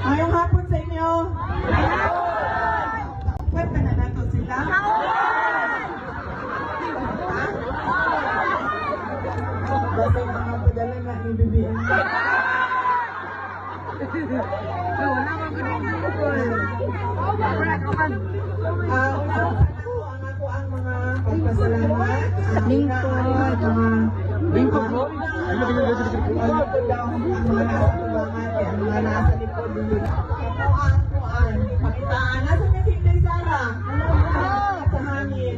Ngayong hapon sa inyo. Ba't ka na nato sila? Basta yung mga padala na ni BBM. Ang ako ang mga pagpasalamat. Lingkod. Lingkod. Ang mga nasa likod din. Kuan. Pakitaan. Nasa na si Inday Sara? Sa hangin.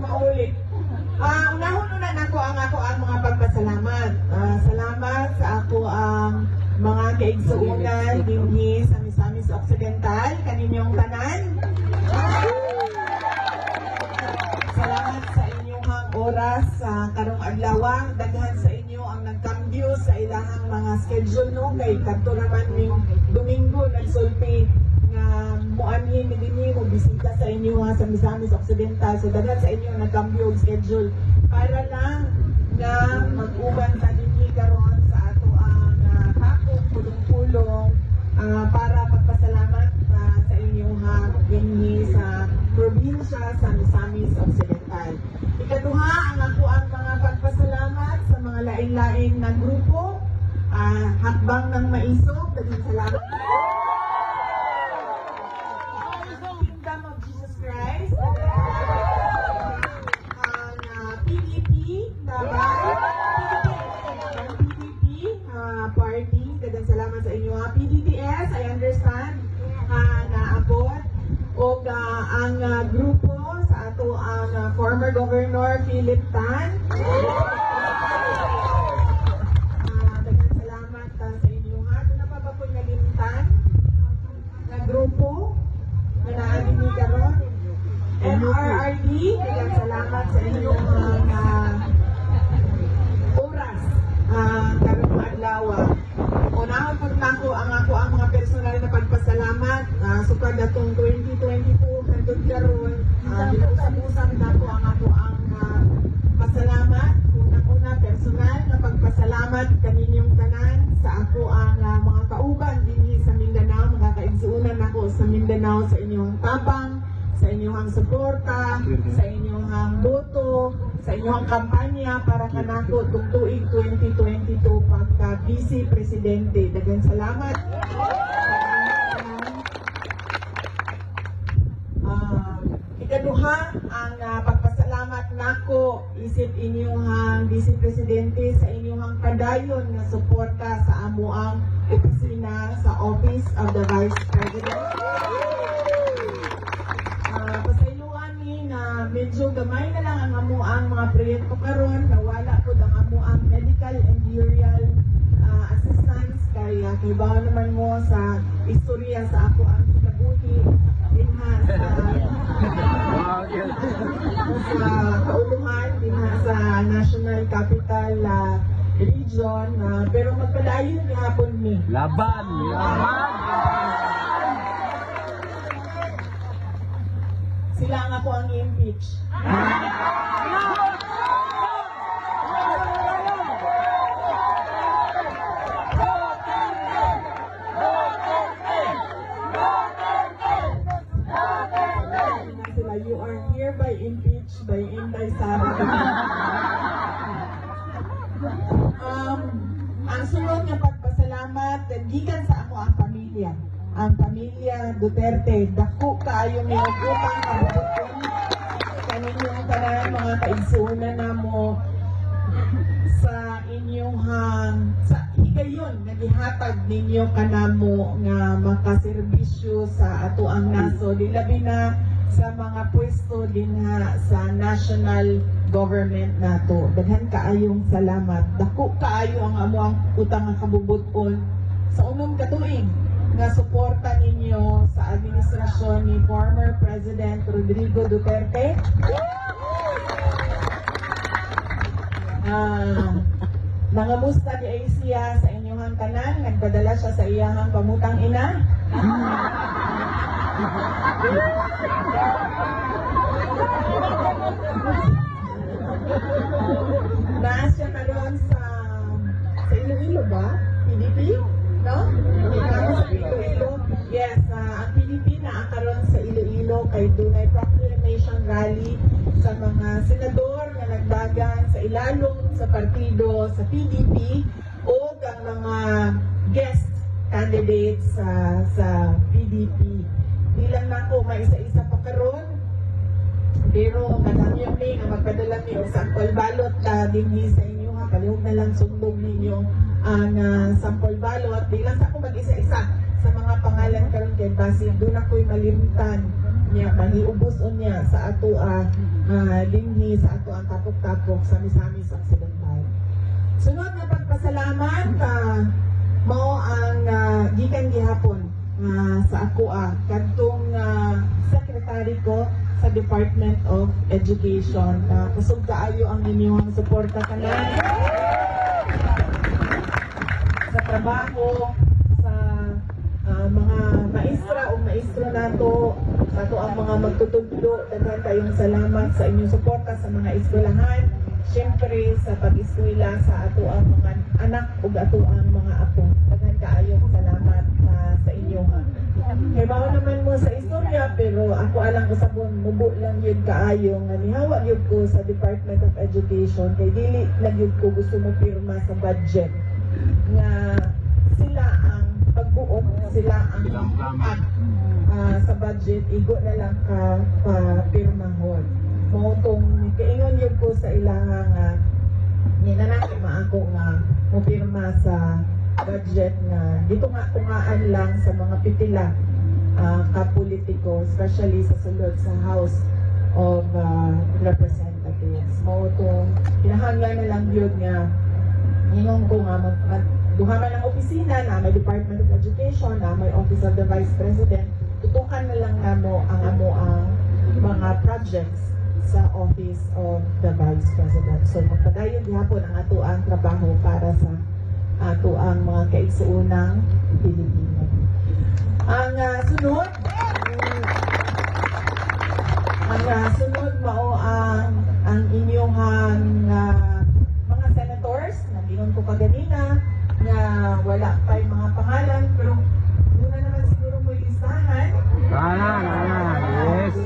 Paulit. Unahon-unan ako ang mga pagpasalamat. Salamat sa ako ang mga kaigsuunan dinhi sa Misamis Occidental, kaninyong tanan. Salamat sa inyong oras sa karong adlaw. Daghan sa inyo ang nagkambyo sa ilahang mga schedule no kay kadto naman ning Domingo nagsulti nga muanhin ni dinhi mo bisita sa inyo sa Misamis Occidental. So daghan sa inyo ang nagkambyo og schedule para lang na mag-uban sa dinhi karon sa ato ang hakong pulong-pulong para pagpasalamat sa inyo dinhi sa probinsya sa Misamis Occidental. Ikaduha ang ako ang mga pagpasalamat sa mga laing-laing na grupo, Hakbang ng Maisog, daghang salamat. Kingdom of Jesus Christ, PDP, PDP party, daghang salamat sa inyo. PDPS, I understand, naabot. O ang grupo sa ato ang former Governor Philip Tan. Daghang salamat sa inyo ha. Doon na pa ba po nalimtan na grupo na naadin ni karon. MRRD, daghang salamat sa inyo oras karong adlaw. Unahon po nako ang mga personal na pagpasalamat sukad atong 2022 hangtod karon usab-usab nako ang pasalamat una personal na pagpasalamat kaninyong tanan sa ako ang mga kauban dinhi sa Mindanao, mga kaigsuunan nako sa Mindanao sa inyong tapang, sa inyong suporta, sa inyong boto, sa inyong kampanya para kanako tuig 2022 pagka Vice Presidente. Daghang salamat. Ikaduha ang pagpasalamat nako isip inyong Vice Presidente sa inyong padayon na suporta sa amuang opisina sa Office of the Vice President. Pasayloan ni na medyo gamay na lang ang amuang mga proyekto karon, nawala po ang amuang medical and burial assistance kaya kibaw naman mo sa istorya sa ako ang kinabuhi dinha sa kauluhan dinha sa National Capital Region pero magpadayon gihapon ni Laban! Sila nga po ang i-impeach. Sila, you are hereby impeached by Inday Sara. Ang sunod ng pagpasalamat, gikan sa ako ang pamilya. Ang pamilya Duterte, dako kaayo may utang kabubuton kaninyong tanan mga kaigsuunan namo sa inyong sa higayon nga gihatag ninyo kanamo nga makaserbisyo sa ato ang naso labi na sa mga pwesto dinha sa national government nato. Daghan kaayong salamat. Dako kaayo ang amuang utang nga kabubuton sa unong katuig nga suporta ninyo sa administrasyon ni former President Rodrigo Duterte. Nangamusta di ay siya sa inyong tanan, nagpadala siya sa iyang pamutang ina. Naas siya karon sa Iloilo. Iloilo ba? PDP? No? Sa Iloilo. Yes, ang PDP na karon sa Iloilo kay dunay proclamation rally sa mga senador nga nagdagan sa ilalong sa partido sa PDP o ang mga guest candidates sa PDP. Di lang na ako maisa-isa pa karon, pero madami yung may nga magpadala niyo sa sample ballot dinhi sa inyo ha. Palihog na lang sundog ninyo ang sample ballot. Di lang sa ako mag-isa-isa sa mga pangalan karon kay Basig. Doon ako'y malimtan niya, mahiubos niya sa ato dinhi sa ato ang tapok-tapok sa Misamis Occidental. Sunod na pagpasalamat mao ang gikan gihapon sa ako kadtong secretary ko sa Department of Education. Kusog kaayo ang inyong suporta kanan sa trabaho sa mga maestra o maestro nato, sa ato ang mga magtutudlo. Daghan kayong salamat sa inyong suporta sa mga eskwelahan. Siyempre sa pag-eskwela sa ato ang mga anak o ato ang mga apo. Daghan kaayong salamat sa inyo ha. Kaya mao naman mo sa istorya, pero ako alang usabon mubo lang yun kaayo nga nihawa yun ko sa Department of Education kay dili lang yun ko gusto mo pirma sa budget nga sila ang pagbuot, sila ang pag sa budget, igo na lang ka pirmahon. Mao tong kaingon yun ko sa ilang ninanaki maako nga mo pirma sa budget na dito nga tungaan lang sa mga pipila kapolitiko, especially sa sulod sa House of Representatives. Mao itong kinahanglan na lang yun nga ingon ko nga duha man ang opisina na may Department of Education, na may Office of the Vice President, tutukan na lang namo ang mga projects sa Office of the Vice President. So magpadayon gihapon ang ato ang trabaho para sa ato ang mga kaigsuunang Pilipino. Ang sunod mao ang inyong mga senators na gingon ko kaganina nga wala pa yung mga pangalan, pero muna naman siguro mo listahan. Yes.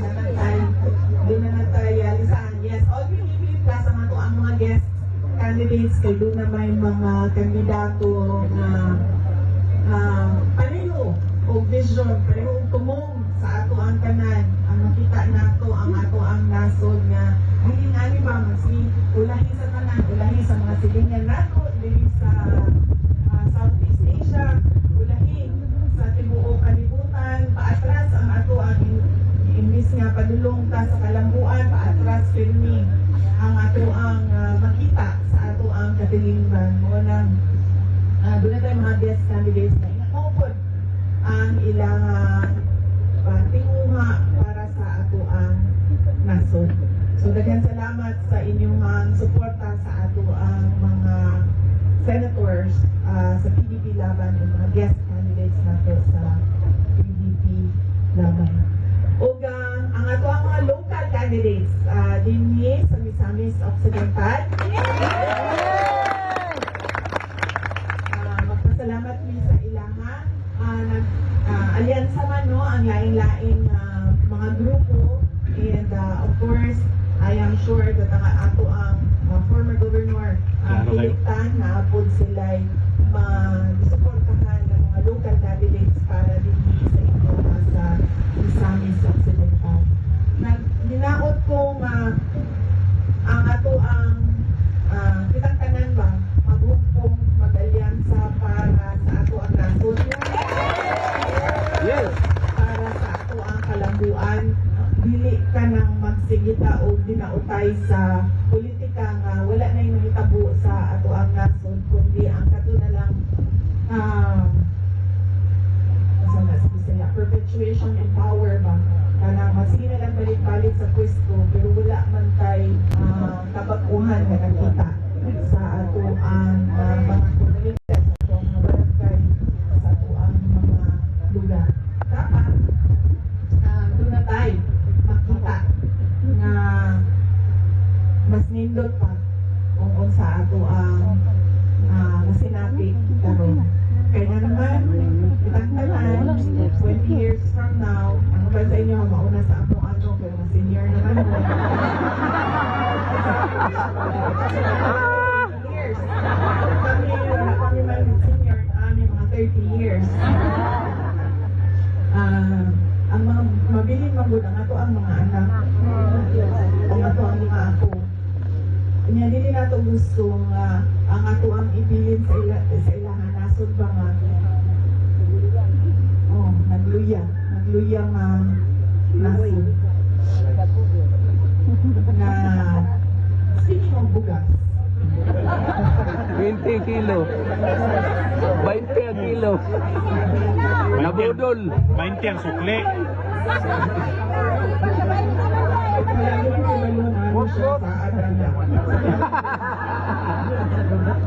Doon na tayo listahan. Yes, all pinipili plus ang ato ang mga guest candidates kay doon na may mga kandidato na pareho o vision, pareho tumong sa ato ang kanan, ang makita nato ang ato ang nasod nga ani ba ulahi sa kanan, ulahi sa mga silingan nato dili sa Southeast Asia, ulahi sa tibuok kalibutan, paatras ang ato ang imbis nga padulong ta sa kalambuan, paatras pirmi ang ato ang makita sa ato ang katilingban. Mo nang doon na tayo mga guest candidates na inaupod ang ilang tinguha para sa ato ang nasod. So daghan salamat sa inyong suporta sa ato ang mga senators sa PDP laban o mga guest candidates nato sa PDP laban. O ang ato ang mga local candidates dinhi sa Misamis Occidental. Magpasalamat mi sa ilaha. Alyansa man no, ang laing-laing mga grupo, and of course I am sure that ang ato ang former governor Philip Tan na apod sila'y mag-suportahan ng mga local candidates para dinhi sa inyo sa Misamis Occidental. Dinaot ko ang ato ang kitang tanan ba maghugpong mag-alyansa para sa ato ang nasod. Yes. Para sa ato ang kalambuan, dili ka nang magsigita o dinautay sa politika nga wala na yung hitabo sa ato ang nasod, kundi ang kato na lang years. Ang mga mabiling magud ang ato ang mga anak. Ang ato ang mga apo. Kanya dili nato gusto nga ang ato ang ibilin sa ilahan nasod ba nga nagluya nga nasod na speaking of bugas 20 kilo. 20 ang kilo. Nabudol. 20 ang sukli.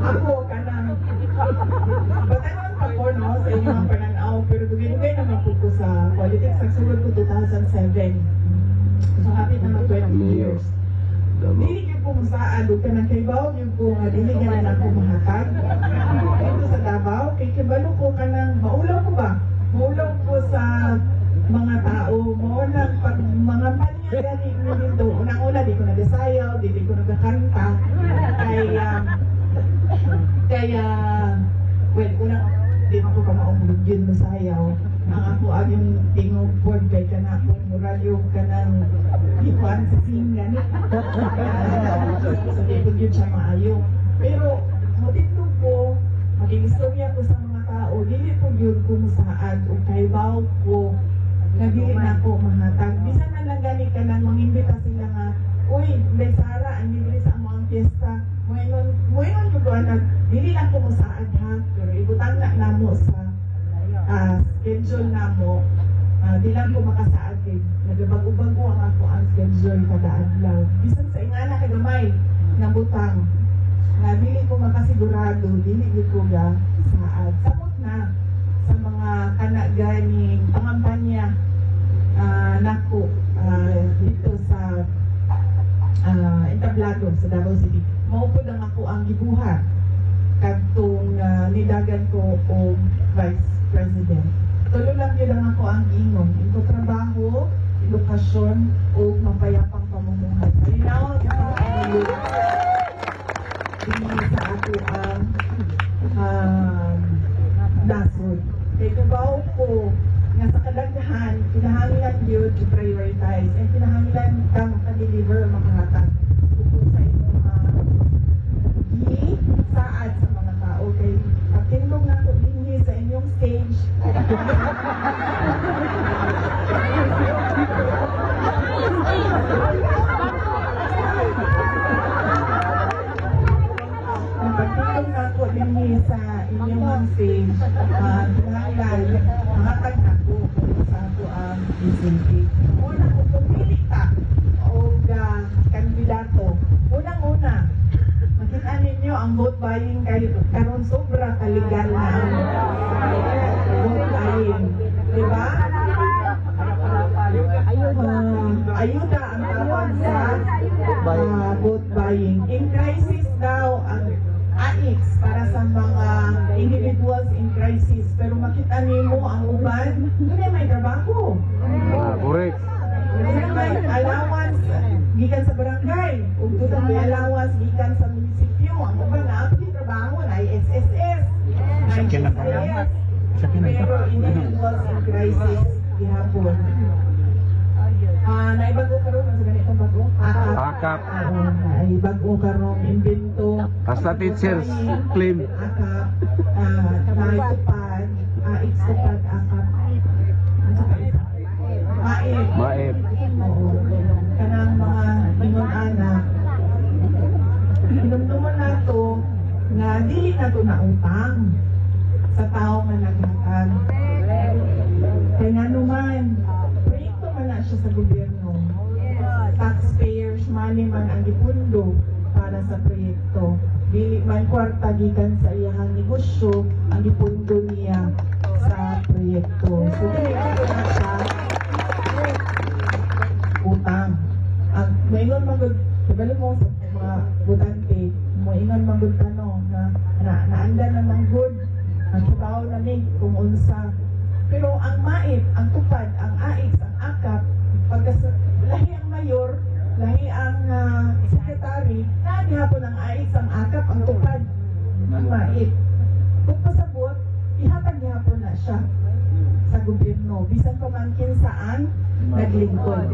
Ako ka nang batanon pa ko no sa inyong pananaw pero dugay-dugay naman po ko sa politics. Nagsulod ko 2007. So happy na mag 20 years. Dili ko po masaad o ka nang kaybaw yung po nga dili nga na ako mahatag. Ito sa Davao, kay kibalo ko ka nang maulaw ko ba? Maulaw ko sa mga tao mo nang pag mga panya gani mo dito. Unang-una di ko nagasayaw, di ko nagakanta. Kaya well, unang di ko pa maumulog yun masayaw. Ang ako ang yung tingog board kay ka na akong muralyo ka ng ikuan sa singan. So di ko yun siya maayo. Pero matindog ko, maging istorya ko sa mga tao, dili po yun kumusaad o kaybaw ko na dili na ako mahatag. Bisan na lang gani ka nang mangimbita sila nga, uy, Day Sara, ang dili sa amo ang fiesta. Moingon ko doon na dili lang kumusaad ha, pero ibutang na namo sa schedule namo. Di lang ko makasaad kay nagabago-bago ang ako ang schedule kada adlaw. Bisan sa ingana kagamay na butang nga dili ko makasigurado, dili gid ko ga saad. Samot na sa mga kanaganing pangampanya nako dito sa entablado sa Davao City. Maupod ang ako ang gibuhat kadtong nidagan ko og Vice President. Tulo lang yun ang ako ang ingong. Ito trabaho, edukasyon, o mapayapang pamumuhay. Malinaw, ito ang hindi sa ato ang nasod. Kaya kabaw ko nga sa kadagdahan, kinahanglan yun to prioritize and kinahanglan ka makadeliver makahatag. Kung sa inyong saad sa mga tao. Kay pagtindog na ito din sa inyong stage. Pagtindog na ito din sa inyong stage, kinahanglan mahatag na ito sa ito ang DCP. Una kung pumili ka o kandidato, unang-una, makita ninyo ang vote buying karon sobra kaligal na ang vote buying. Diba? Ayuda ang tawag sa vote buying. In crisis daw ang AIX para sa mga individuals in crisis. Pero makita niyo ang uban, doon may trabaho. Correct. May allowance gikan sa barangay, ug doon may allowance gikan sa munisipyo. Ang uban na ang trabaho na SSS. Pero individuals in crisis gihapon. Naibago karon sa ganitong bago? Akap. Naibago karon imbento. Hasta teachers claim. Akap. Naitupad. Itupad akap. Maip. Maip. Oo. Kanang mga ingon anak. Pinumduman na to na dili na to na utang sa tao nga naghatag. Kaya nga naman, proyekto man na siya sa gobyerno. Taxpayers money man ang ipundo para sa proyekto. Dili man kwarta gikan sa iyang negosyo ang ipundo niya sa proyekto. So, dili na siya utang. Ang maingon magod, kabalo mo sa mga butante, maingon magod tanong na naanda na ng good, ang trabaho na ni kung unsa. Pero ang MAIP, ang tupad, ang AIX, ang AKAP, lahi ang mayor, lahi ang secretary, nagihapon ang AIX, ang AKAP, ang tupad, ang MAIP. Kung pasabot, ihatag gihapon na bisan pamangkin saan naglingkod.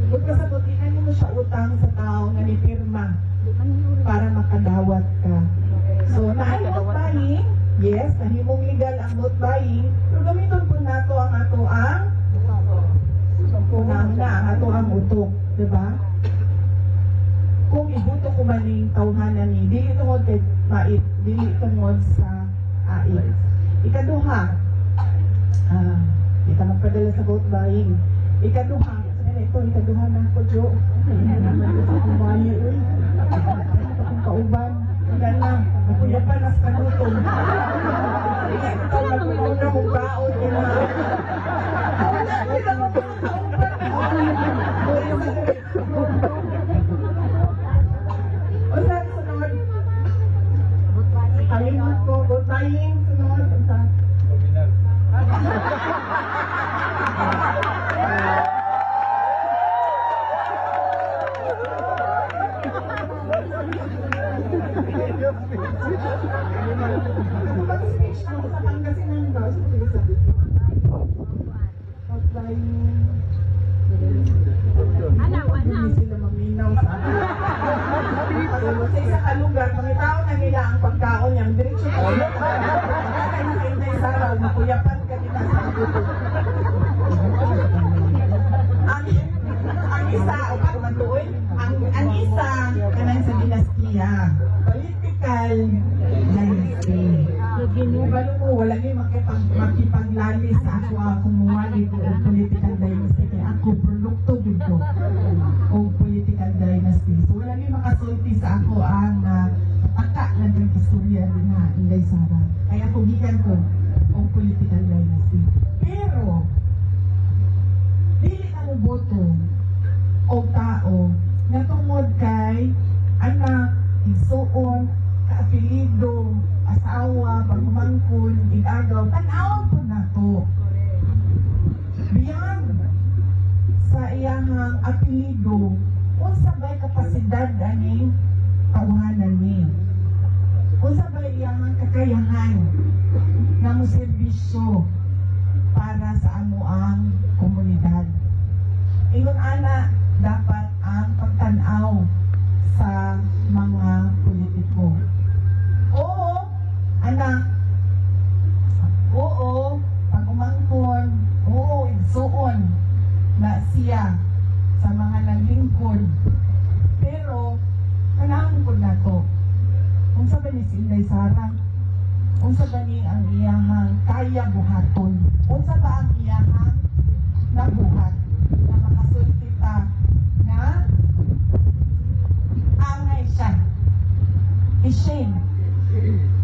Kung kasabutin mo siya utang sa tao nga ni pirma para makadawat ka. So, naay vote buying, yes, nahimong legal ang vote buying, pero gamiton po nato ang ato ang una-una, ang ato ang utok, diba? Kung ibuto ko man yung tawhanan ni, dili tungod kay mait, dili tungod sa ait. Ikaduha, di ka magpadala sa vote buying. Ikaduha, ikaduha na ako, Jo. Kumayo, uy. Akong kauban. Wala na, nakuya pa nas kanutom. Ikaw na kumauna mong baon. Wala, kita mo pa ang kauban. O saan sunod? Ayun ko, vote buying, sunod. Saan? Mag-speech ako sa Pangasinan daw. Hindi sila maminaw sa akin. Sa isa ka lugar, pangitaon na nila ang pagkaon niyang diretsyo ko. Kaya nakintay sa araw, makuyapan ka nila sa abuto. Ang isa, o pag matuoy, ang isa, kanang sa dinastiya. Political dynasty. Ibalo mo, wala niyo makipaglali sa ako kumuha dito o political dynasty. Kaya ako, produkto dito o political dynasty. So wala niyo makasulti sa ako ang taka ng istorya din na Inday Sara. Kaya pugikan ko o political dynasty. Pero, dili ka mo boto o tao na tungod kay anak, igsuon, kaapelido, asawa, pagmamangkon, igagaw, tanawag po na to. Biyang sa iyahang apelido, unsa ba'y kapasidad aning tauhanan ni? Unsa ba'y iyahang kakayahan na mo serbisyo para sa amuang komunidad? Ingon ana, dapat ang pagtanaw sa mga politiko. Oo, anak. Oo, pag-umangkon. Oo, igsuon na siya sa mga naglingkod. Pero, kanahon ko na to. Kung sa ba ni si Inday Sara? Kung sa ba ni ang iyahang kaya buhaton? Kung sa ba ang iyahang nabuhat? Na makasulti ta na angay siya. I-shade.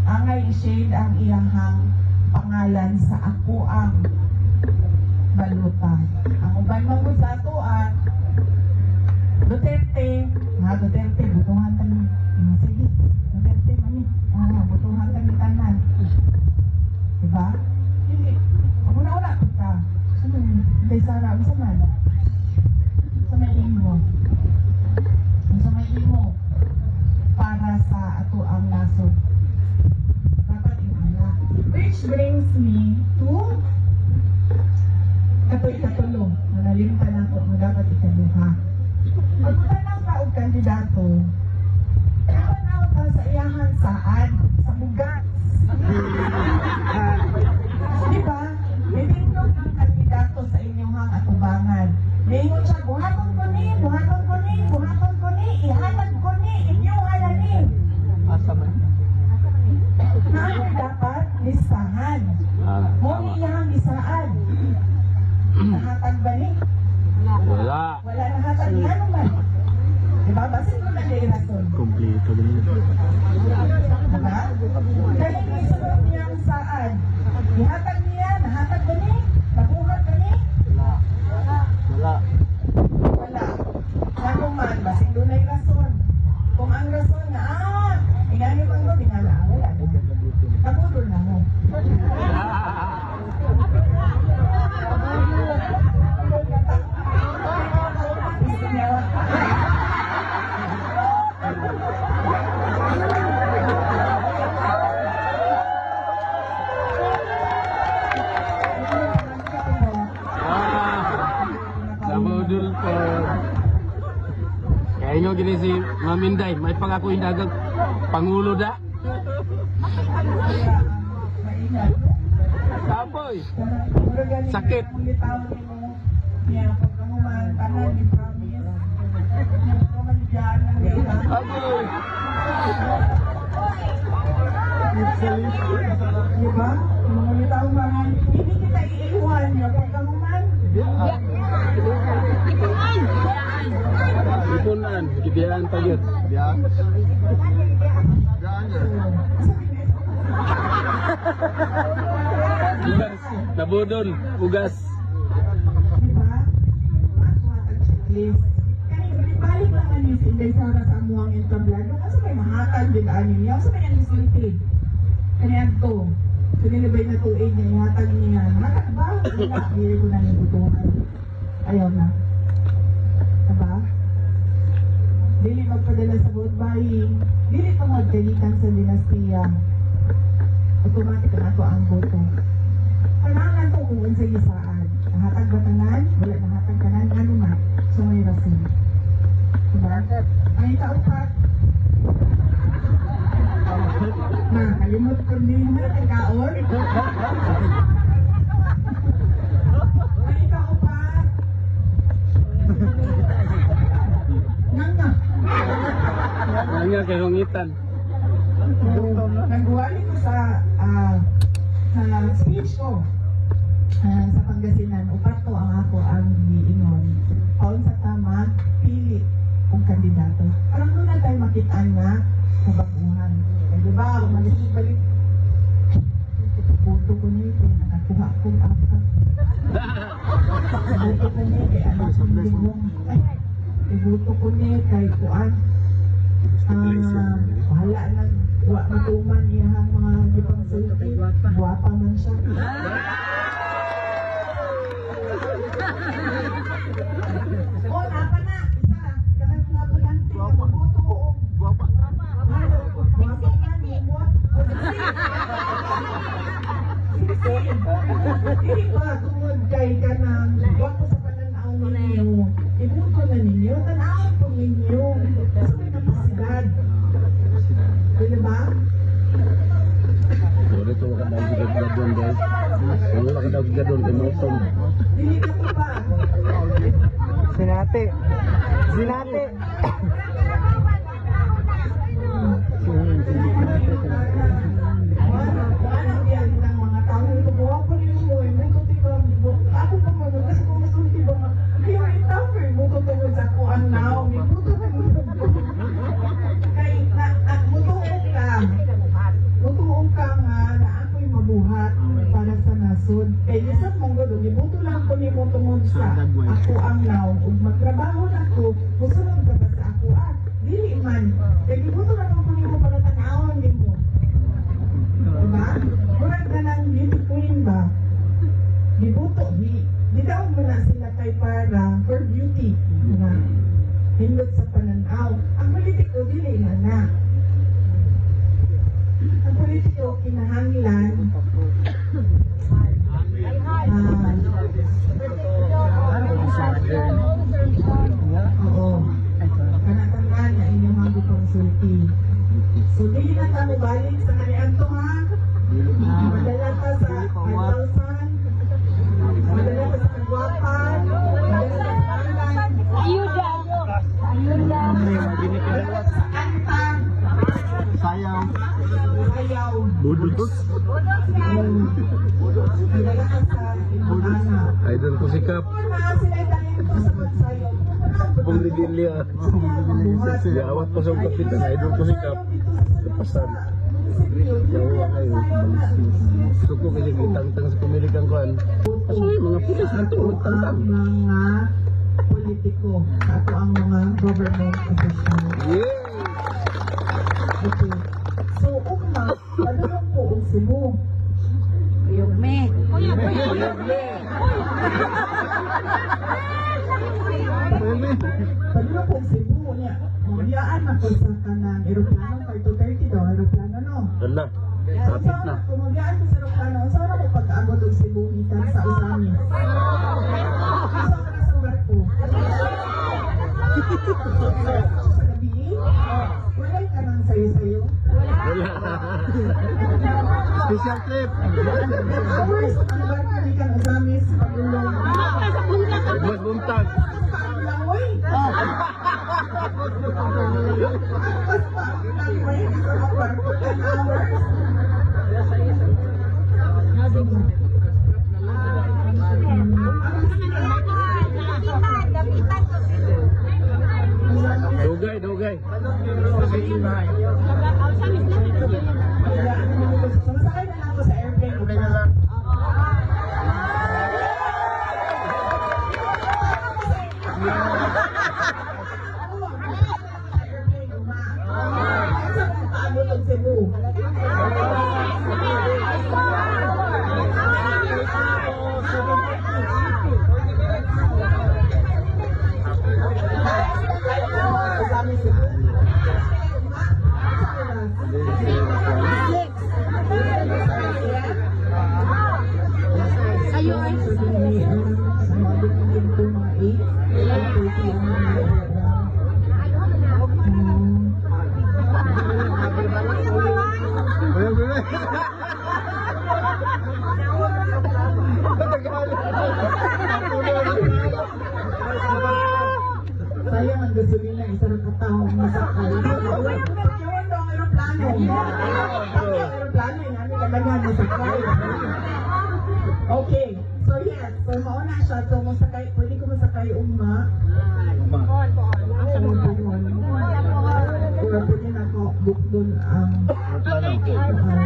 Angay i-shade ang iyahang pangalan sa ako ang balutan. Ang uban mo sa ato Duterte. Duterte, butuhan tayo. Sige, Duterte mani. Butuhan tayo tanan. Diba? Hindi. Ang una-una kita. Saan yung Inday Sara? Ang saman? Sa may imo. Sa may imo. Para sa ato ang nasod. Dapat ina. Which brings me to katuloy na nalimpan ako na dapat ikaduha. Pagpunta ng taong kandidato, kapanaw ka sa iyahan saan? Sa bugas. Diba? May tingnog ang kandidato sa inyong atubangan. Mayroon siya, buhaton ko ni, buhaton ko ni, buhaton ko ni, ihatag ko ni, inyong halani. Asa man? Naano dapat listahan. Mo iyang lisaan. Nahatag ba ni? Wala. Wala nahatag ni ano man. Diba? Basin mo na kayo rason. Kompleto din. Diba? Dahil isunod niyang saan. Ihatag niya, nahatag ba ni? Nabuhat ba ni? Wala. Wala. Ano man, basin doon ay rason. Kung ang rason na, ingani man doon, ingala, wala. Kabudol na mo. Ma'am Inday, may pangako indagang Pangulo da. Kaya, maingat. Tapoy. Mura galing Sakit. ang litawan mo. Niya, pagkamuman, tanan, ni promise. Niya, pagkamalibyan ng liwan. Agoy. Diba? Yung mga litawan mga, hindi kita iiwan niya, pagkamuman. Ipunan, gibiyan pa yun. Biyan. Ugas. Nabudol. Ugas. Diba? Matag checklist. Kaya balik lang ang news inday sa oras ang muhang entablado. Kasi may mahakal din anin niya. Kasi may anisiliti. Kaya to. Sinilibay na tuig niya. Ihatag niya. Hatag ba? Wala. Hindi ko na nibutuhan. Ayaw na. Diba? Dili magpadala sa vote buying. Dili pangagkalitan sa dinastiya. Automatic na ako ang boto. Kailangan ito kung sa gisaan. Nahatag ba tanan? Wala nahatag tanan. Ano na? So may rason. Diba? Ay, kaupat. Na, kalimot ko din na nagkaon. Ay, kaupat. Nga. Nga kay Hongitan. Nagwali ko sa speech ko sa Pangasinan. Upat ko ang ako ang giingon. Paon sa tama, pili kung kandidato. Parang doon na tayo makitaan nga kabaguhan. Eh, di ba? Kung malisig balik, puto ko niya ito, nakakuha kong apat. Buto ko niya, kaya ano sa bigong. Ay, buto ko niya, kay kuan. Bahala na wa matuman iyang mga gipang sulti. Guwapa man siya. O, napa na. Isa. Kanang mga bulante. Mabuto. Guwapa man. Lumot. Hindi ba tungod kay kanang guwapo sa pananaw ninyo. Ibuto na ninyo. Tanawin po ninyo. Kasi may kapasidad. Pwede ba? Wala ito ka daw gigadon guys. Wala ka daw gigadon kay Motom. Dili na po ba? Sinate. Wala yan ng mga tao ito. Buwa ko rin mo. Mututi ko ang buko. Ako pa mo. Kasi kung masulti ba nga. Kaya may tao ko. Mututi ko sa kuang now. Mututi ko. Kaya mutuong ka. Mutuong ka nga na ako'y mabuhat para sa nasod. Kaya isang mong gado. Ibuto lang ko ni mo tungod sa ako ang now. Kung magtrabaho na ko, musunod ka ba sa ako? Dili man. Kaya ibuto lang ko ni mo para tanawang din mo. Diba? Murag na lang beauty queen ba? Dibuto, di daw mo na sila kay para for beauty. Diba? Hindot sa pananaw. Ang politiko, dili na. Ang politiko, kinahanglan. Oo. Kanatandaan na inyong mga konsulti. So, dili na tayo balik sa kanilang to ha. Madala ka sa 1,000. Madala ka sa kagwapan. Madala ka sa Ayuda. madala ka sa kanta. Sayaw. Ayaw. Budus. Madala ka sa inyong anak. Idol ko si Kap. Kung na sila ay talento sa magsayaw, Pong Lidilya. Yawat pa sa kapitan. Idol ko si Kap. Lepasan. Yawa kayo. Suko kasi gitang-tang sa pumilikan ko. Kaso yung mga pulis na ito. ang mga politiko at ang mga government officials. Yeah! Okay. So, uma, padulong po ang Cebu. Me. Padulong po ang Cebu niya. Muyaan na po sa kanang aeroplano, 5:30 daw, aeroplano no. Wala. Traffic na. Kumuyaan ko sa aeroplano, saan ako pag-abot ang Cebu itan sa Usamis? Saan ka na sa barko? Sa gabi? Wala ka nang sayo-sayo. Wala. Special trip. Hours, ang barkari kang usamis, pagulong. Magbuntag. Langoy. Basta, langoy, sa kaparkutan hours. Dugay, dugay. Sumasakay na lang ako sa airplane. Okay na lang. Sayang ang gasolina, isa ng katawang masakal. Pagkawan daw ang aeroplano. Aeroplano, yung kailangan masakal. Okay, so yes, so mauna siya. So masakay, pwede ko masakay umma. Kung pwede na ako book doon ang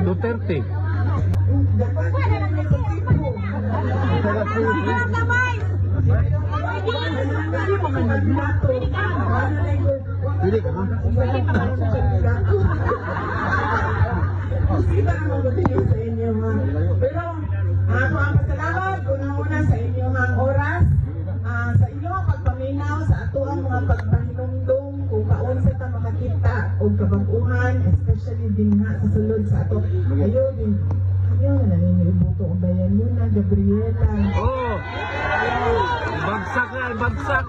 230. dapat na sa tipo. Pili ka ba? Kita naman ko tingin sa inyo ha. Pero ako ang pasalamat una-una sa inyo ang oras, sa inyo ang pagpaminaw sa ato ang mga pagpahinumdum kung kaunsa ta makakita o kabaguhan, especially din na sa sulod sa ato. Ayun na naninibuto ang bayan mo na, Gabriela. Oh! Bagsak na, bagsak.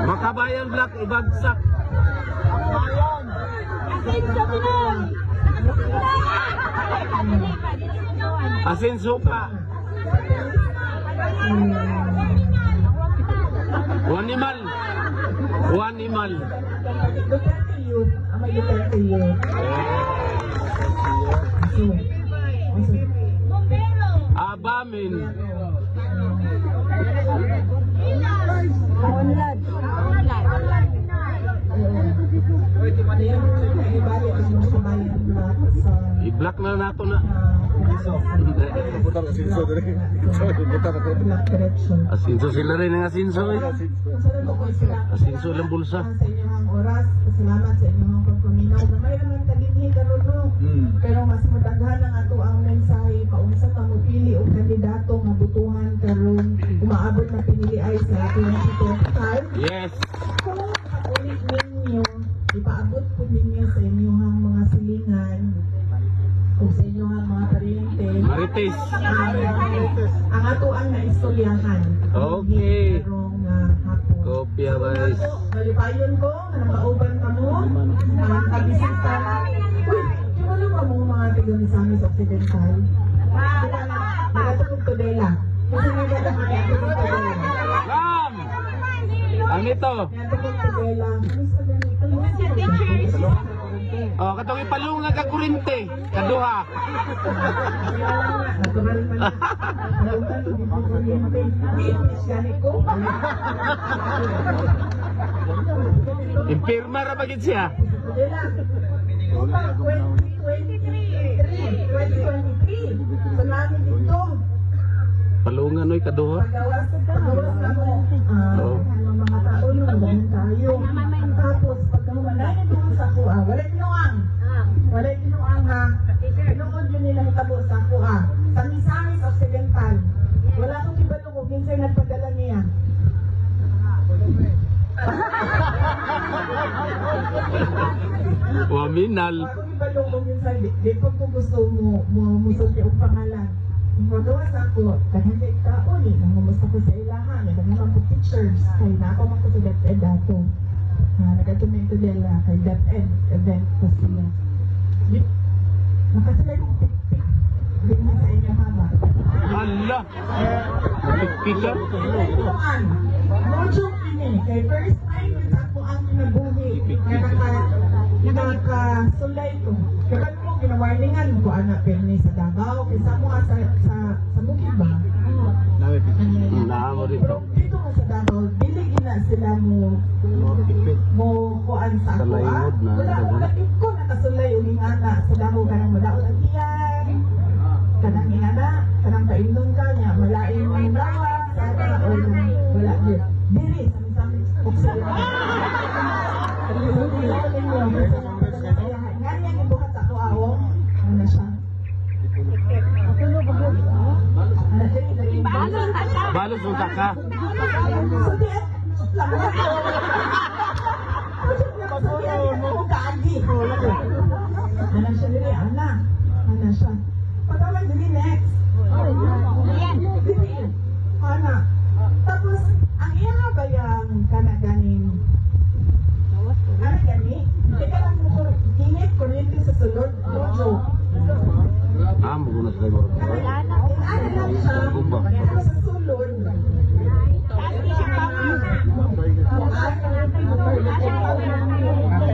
Makabayan Black, ibagsak. Asenso pa. Wanimal. Wanimal. Duterte youth, ang may Duterte youth. Abamin. I-block na nato na. Asinso sila rin ang asinso eh. Asinso lang bulsa. Sa inyong oras, salamat sa inyong pagpaminaw. Gamay naman kalimhi karon no. Pero mas madaghan ang ato ang mensahe paunsa ta mo pili og kandidato nga butuhan karon umaabot na pinili ay sa 2025. Yes. Kung ulit ninyo, ipaabot po ninyo sa inyong mga silingan o sa inyong mga pariente. Marites. Ang ato ang naistoryahan. Okay. Karong hapon. Kopya guys. Malipayon ko, nakauban ka mo, kabisita. Uy, ano ba mo mga taga-Misamis Occidental? Nagatulog ko dela. Kasi nagatulog ko dela. Ram! Ang ito. Nagatulog ko dela. Oh, katong ipalunga ka kurente. Kaduha. Natural man. Nautan ko dito kuryente. Ganit ko. Impirma ra bagid siya. Dela. 2023. Sa namin dito. Palungan oy kaduha. Pagawas na mo. Mga tao yung magaling tayo. Tapos, pagka humanay na dito sa kuha, wala inuang. Wala inuang ha. Inuod yun nila hitabo sa kuha. Sa Misamis Occidental. Wala akong ibalong kung kinsay nagpadala niya. Waminal. Wala akong ibalong kung kinsay. Di po kung gusto mo musulti ang pangalan. Magawa sa ako, kanang kay kaon eh, nangumusta ko sa ilahan, nagkakaroon ko pictures, kay na ako man ko sa DepEd dato. Nagkatumento nila kay DepEd event ko sila. Nakasalay kong tik-tik, din sa inyo haba. Allah! Nagpikpika? Ituan, no joke ini, kay first time yun ako ang kinabuhi, nakasulay ko. Kaya mo ginawarningan ko, anak, pero ni sa Davao, kaysa mo sa bukid ba? Naamo dito. Pero dito ka sa Davao, dili gina sila mo kuan sa Sa ako, layod na. Wala ko nakasulay uling ana sa Davao kanang madaot ang tiyan. Kanang ingana, kanang kaindong ka niya, malain mo yung dawa, sa kanang o wala din. Dili, sami-sami, buksa lang. Nga niya gibuhat sa tuawong, ano siya? Balos mo ka. Ana siya dili, ana siya. Patawa dili next. Dili. Ana. Tapos ang iya bayang kanaganing. Ana gani? Ika lang mo init kuryente sa sulod. No joke. Amo ko na sa kayo. Ano lang siya? Pero sa sulod.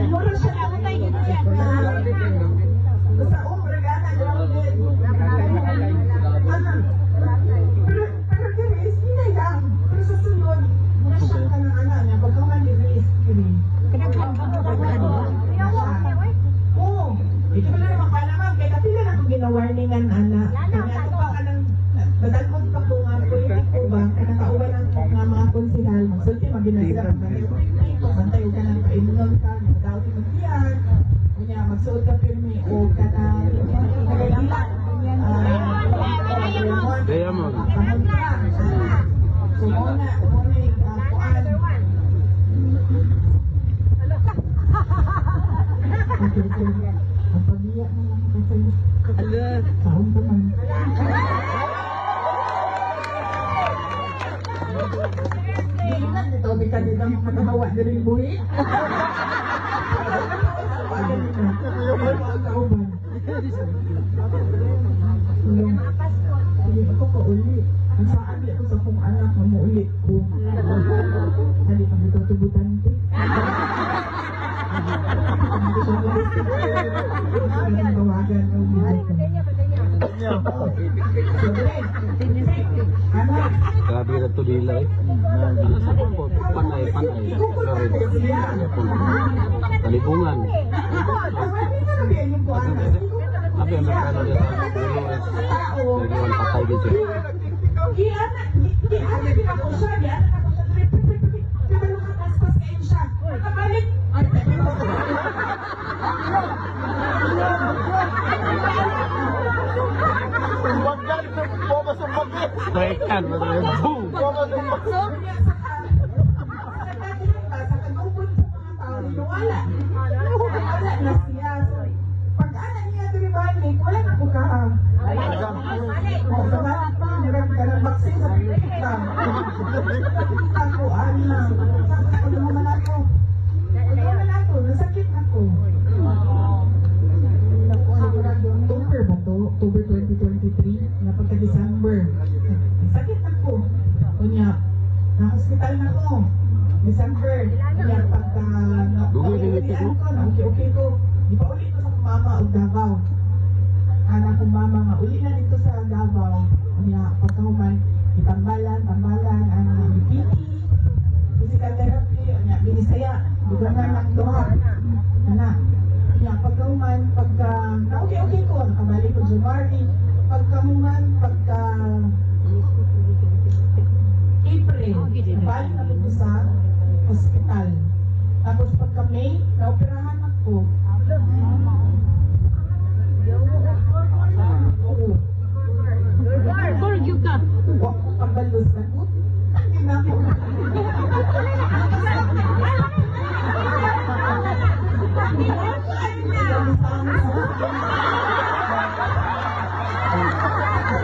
Mura siya sa umra gana lang din. Pero guys, hindi lang. Pero sa sunod, mura siya ka ng anak niya. Pagka man-release, oo. Ito ba na naman kalaman? Kaya kapila na kung ginawarningan, anak. Kaya ito pa ka ng nadalmod pa ko nga po yung ko ba? Kaya nakauwan ang mga konsihal. Magsulti, maginasira. Bantay ka ng kainunan ka. Nagdaot yung magtiyan. Kunya, magsuot ka pirmi o ka na nagalilan. Kaya mo. Pahal ka. So, muna yung kuan. Ang pagbiyak mo lang kasi kaon pa man. Hindi ito, di ka din ang makatawa na rin buhi. Hindi ako kauli. Ang saan di ako sa kong anak na maulit ko. Hindi pa dito tubutan ko. Ang tawagan ng video ko. Anak, Grabe na to nila eh. Panay. Talibungan. Abi ang merkado niya sa Pilipinas. Patay dito. Straight kan, boom! Wala na siya. Pag-anak niya ito balik, wala na po ka. Sa pa, meron ka ng vaccine sa Pilipita. Ako, anak. Ako naman ako. Nasakit ako. October ba to? October 2023, na pagka-December. Nasakit ako. Kunya, na-hospital na ko. December, kaya pagka naulian ko, okay ko, di pa ulit ko sa mama o Davao. Anak kong mama nga, uli na dito sa Davao. Kaya pagkahuman, itambalan, PT, physical therapy, kaya binisaya, dugangan ng doha. Anak, kaya pagkahuman, pagka, na-okay ko, nakabalik ko January, pagkahuman, pagka April, balik na dito sa hospital. Tapos pagka May, naoperahan ako. Oo. Wak ko kabalos ako. Hindi na ako.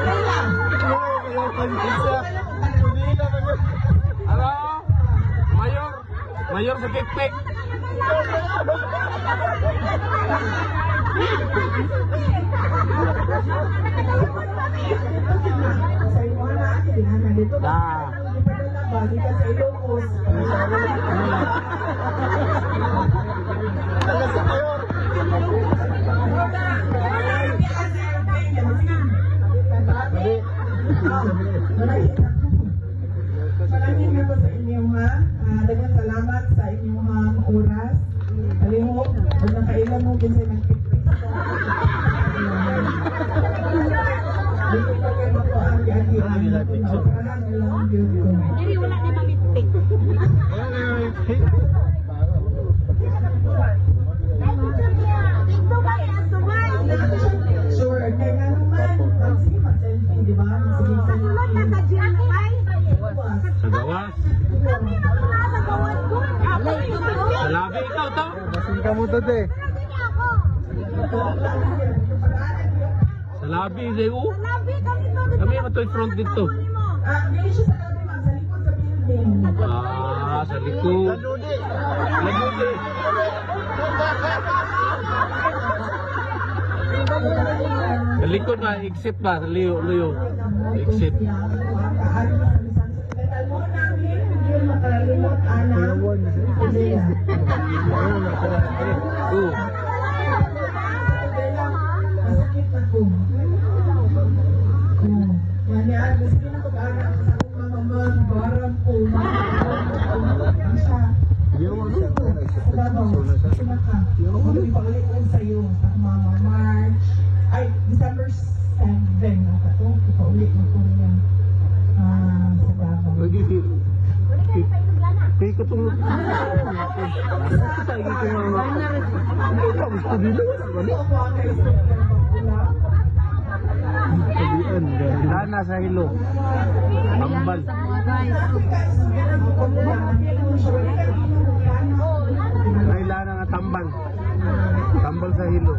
Kailan? Ano? Mayor sa pikpik. Sa inyo na, kailangan dito. Ah. Ipadala ba? Di ka sa Ilocos. Maraming nga po sa inyo ha. Daghang salamat sa inyong oras. Kalihok, huwag na kailan mo kasi nagpipis ko. Dito pa kayo ako ang gagawin. Naupahan nilang dito. Dili wala na mamitik. Sure, kaya nga naman, mag-selfie, di ba? Mag-selfie. Sa gawas. Sa labi ikaw to. Masin ka mo to, te. Sa labi, Zeo. Kami matoy front dito. Dili siya sa labi, ma'am, sa likod sa building. Ah, sa likod. Lagudi. Sa likod ba? Exit ba? Sa luyo. Exit. Oo. Masakit na ko. Yan yan, gusto na pag-anak sa akong mga mama, barang ko. Ipagalitan sa'yo sa Mama March. Ay, December 7 na ka to. Ipaulit mo ko niya. Sa Davao. Lagi sir. Kaya ko itong... Kaya ko mga... Gusto dito. Ito ako ang kaisip ng pagkula. Sabihan. Dana sa hilo. Tambal. Kailana nga tambal. Tambal sa hilo.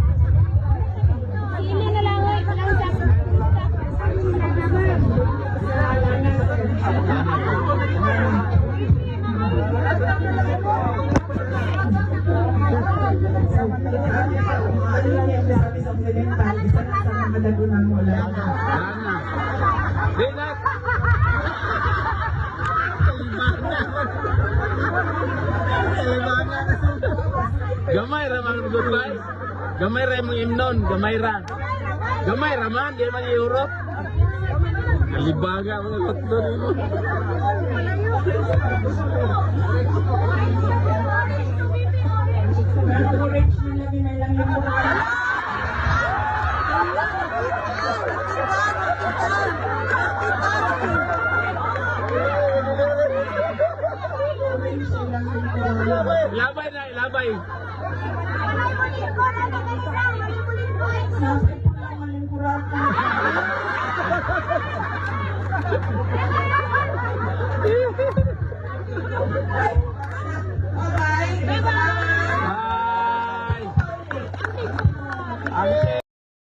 Sili na lang ay Dana. Dina. Gamay ra man goodbye. Gamay ra mong imnon, gamay ra. Gamay ra man, di man Europe. Kalibaga mo tatlo nimo. Labay na, labay.